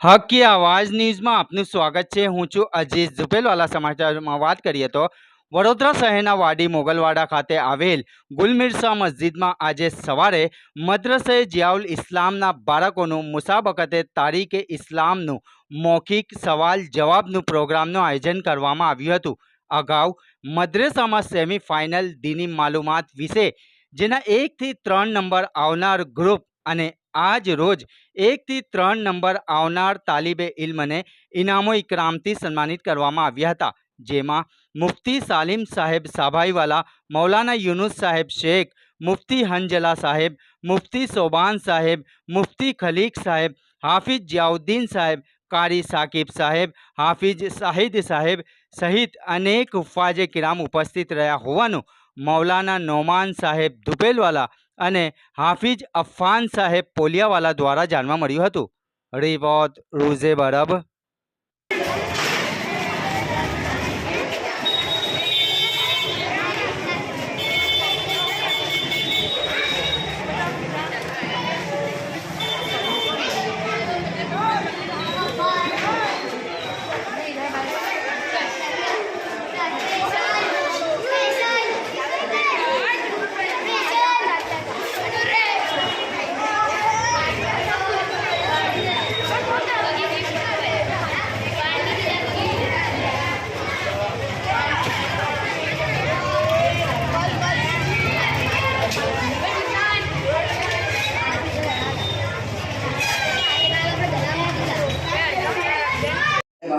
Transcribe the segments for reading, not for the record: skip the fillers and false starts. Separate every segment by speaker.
Speaker 1: હક की આવાજ ન્યૂઝમાં આપનું સ્વાગત છે। હું છું અજીઝ। ઝુપેલવાલા સમાચારમાં વાત કરીએ તો વડોદરા શહેરના વાડી મોગલવાડા ખાતે આવેલ ગુલમિર્સા મસ્જિદમાં આજે સવારે મદ્રસે જિયાઉલ ઇસ્લામના બાળકોનું મુસાબકતે તારીખે ઇસ્લામનું મૌખિક સવાલ જવાબનું પ્રોગ્રામનું આયોજન કરવામાં આવ્યું હતું। અગાઉ મદ્રેસામાં સેમિફાઇનલ દીની માલુમાત વિશે જેના 1 થી 3 નંબર આવનાર ગ્રુપ અને आज रोज 1 થી 3 नंबर आवनार तालीबे इल्म ने इनामो इकरामथी सन्मानित करवामां आव्या हता। जेमां मुफ्ती सालिम साहेब साभाईवाला, मौलाना यूनुस साहेब शेख, मुफ्ती हंजला साहेब, मुफ्ती सोबान साहेब, मुफ्ती खलीक साहेब, हाफिज जियाउद्दीन साहेब, कारी साकिब साहेब, हाफिज शाहिद साहेब सहित अनेक हुफ्फाजे किराम उपस्थित रह्या होवानुं मौलाना नौमान साहेब दुबेलवाला અને હાફિજ અફાન સાહેબ પોલિયાવાલા દ્વારા જાણવા મળ્યું હતું। રિપોર્ટ રૂઝે બરબ।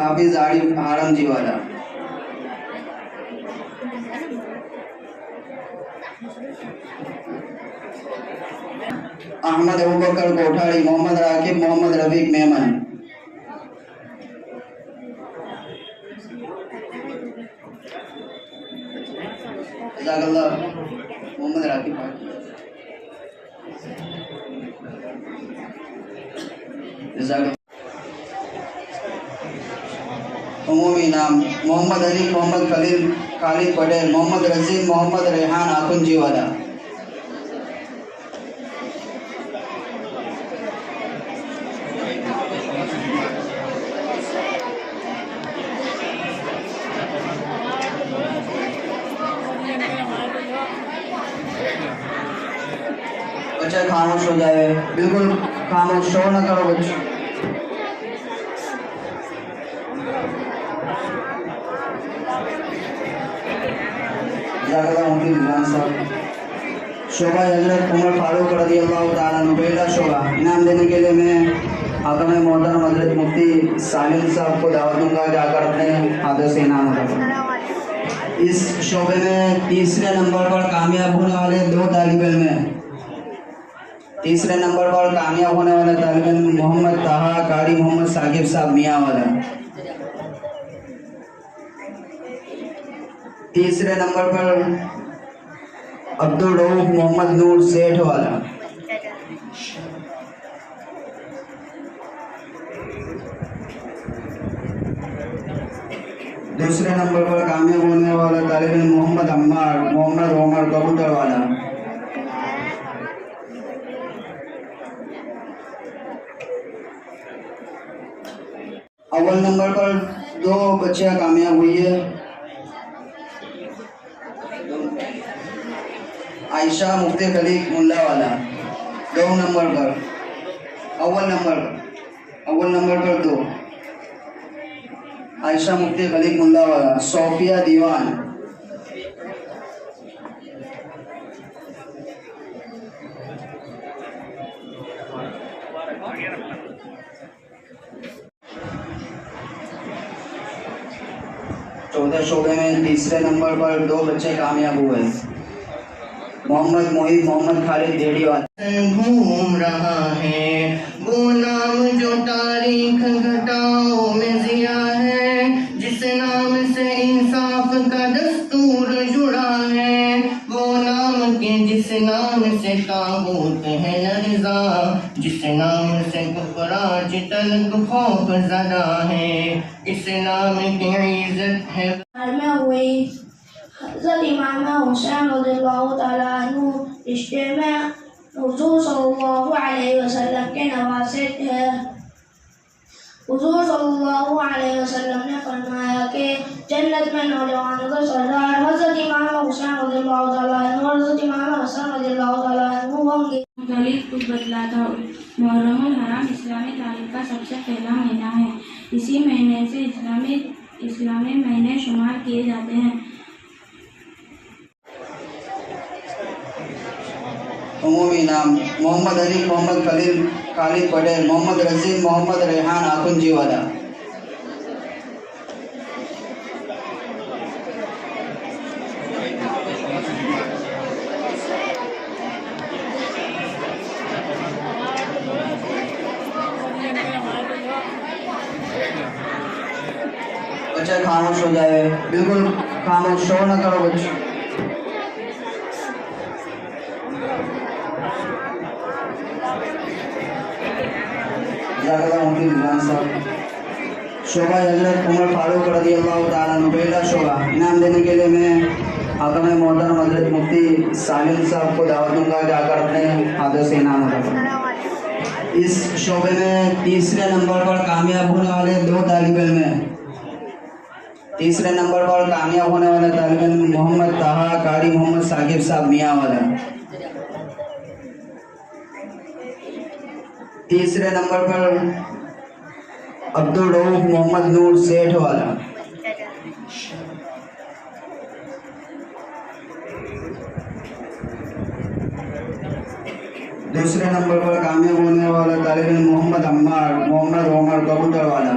Speaker 2: हाफिज आरिफ आरमजी वाला, अहमद अबूबकर कोठारी, मोहम्मद राकिब, मोहम्मद रफीक मेमन, मोहम्मद राकिब, उमूमी नाम मोहम्मद अली, मोहम्मद खलील, खालिद पटेल, मोहम्मद रजीक, मोहम्मद रेहान आकुंजी वाला, बच्चे खामोश हो जाए, बिल्कुल खामोश, शोर न करो बच्चे। शोभा हजरत उमर फारूक रज़ी अल्लाह ताला अन्हु पहला शोभा इनाम देने के लिए मैं अपने मोहतरम हजरत मुफ्ती सालिम साहब को दावत दूंगा कि आकर अपने हाथों से इनाम अता करें। इस शोबे में तीसरे नंबर पर कामयाब होने वाले 2 तालिब इल्म हैं। तीसरे नंबर पर कामयाब होने वाले तालिब इल्म मोहम्मद ताहा कारी मोहम्मद साकिब साहब मियाँ वाला। तीसरे नंबर पर अब्दुल रऊफ मोहम्मद नूर सेठ वाला। दूसरे नंबर पर कामयाब होने वाला तालिब इल्म मोहम्मद अम्मार मोहम्मद उमर कबूतर वाला। अव्वल नंबर पर 2 बच्चियां कामयाब हुई है। आयशा मुफ्ती खलीक मुल्ला वाला 2 नंबर पर। अव्वल नंबर पर 2 आयशा मुफ्ती खलीक मुल्ला वाला। सोफिया दीवान, चौथे शोबे में तीसरे नंबर पर 2 बच्चे कामयाब हुए। मोहम्मद मोहिब मोहम्मद खालिद देड़ी वाला।
Speaker 3: घूम रहा है वो नाम जो तारीख घटाओं में जिया है, जिस नाम से इंसाफ का दस्तूर जुड़ा है, वो नाम के जिस नाम से ताबूत है लर्ज़ा, जिस नाम से कुफराज तलक खौफ ज़दा है, इस नाम की इज्जत है।
Speaker 4: हज़रत इमाम हुसैन रज़ियल्लाहु ताला अन्हु रिश्ते में हुज़ूर सल्लल्लाहु अलैहि वसल्लम के नवासे थे। हुजूर सल्लल्लाहु अलैहि वसल्लम ने फरमाया कि जन्नत में नौजवानों का सरदार हज़रत इमाम हुसैन रज़ियल्लाहु ताला अन्हु और हज़रत इमाम हसन रज़ियल्लाहु ताला अन्हु होंगे।
Speaker 5: मुख्तलिफ कुछ बदला था। मुहर्रमुल हराम इस्लामी तारीख का सबसे पहला महीना है। इसी महीने से इस्लामी महीने शुमार किए जाते हैं।
Speaker 2: उमूमी नाम मोहम्मद अली मोहम्मद खलील खालिद पटेल मोहम्मद रजीन मोहम्मद रेहान आकुंजीवाला। बच्चे खामोश हो जाए, बिल्कुल खामोश, शोर न करो बच्चे। शोभा हजरत उमर फारूक रज़ी अल्लाह ताला अन्हु पहला शोभा। इनाम देने के लिए मैं आकम मोहतरम हजरत मुफ्ती सालिम साहब को दावत दूंगा कि आकर अपने हाथों से इनाम उठा। इस शोबे में तीसरे नंबर पर कामयाब होने वाले दो तालिब इल्म हैं। तीसरे नंबर पर कामयाब होने वाले तालिब इल्म मोहम्मद ताहा कारी मोहम्मद साकिब साहब मियाँ वाला। तीसरे नंबर पर अब्दुल रऊफ मोहम्मद नूर सेठ वाला। दूसरे नंबर पर कामयाब होने वाला तालिब इल्म मोहम्मद अम्मार मोहम्मद उमर कबूतर वाला।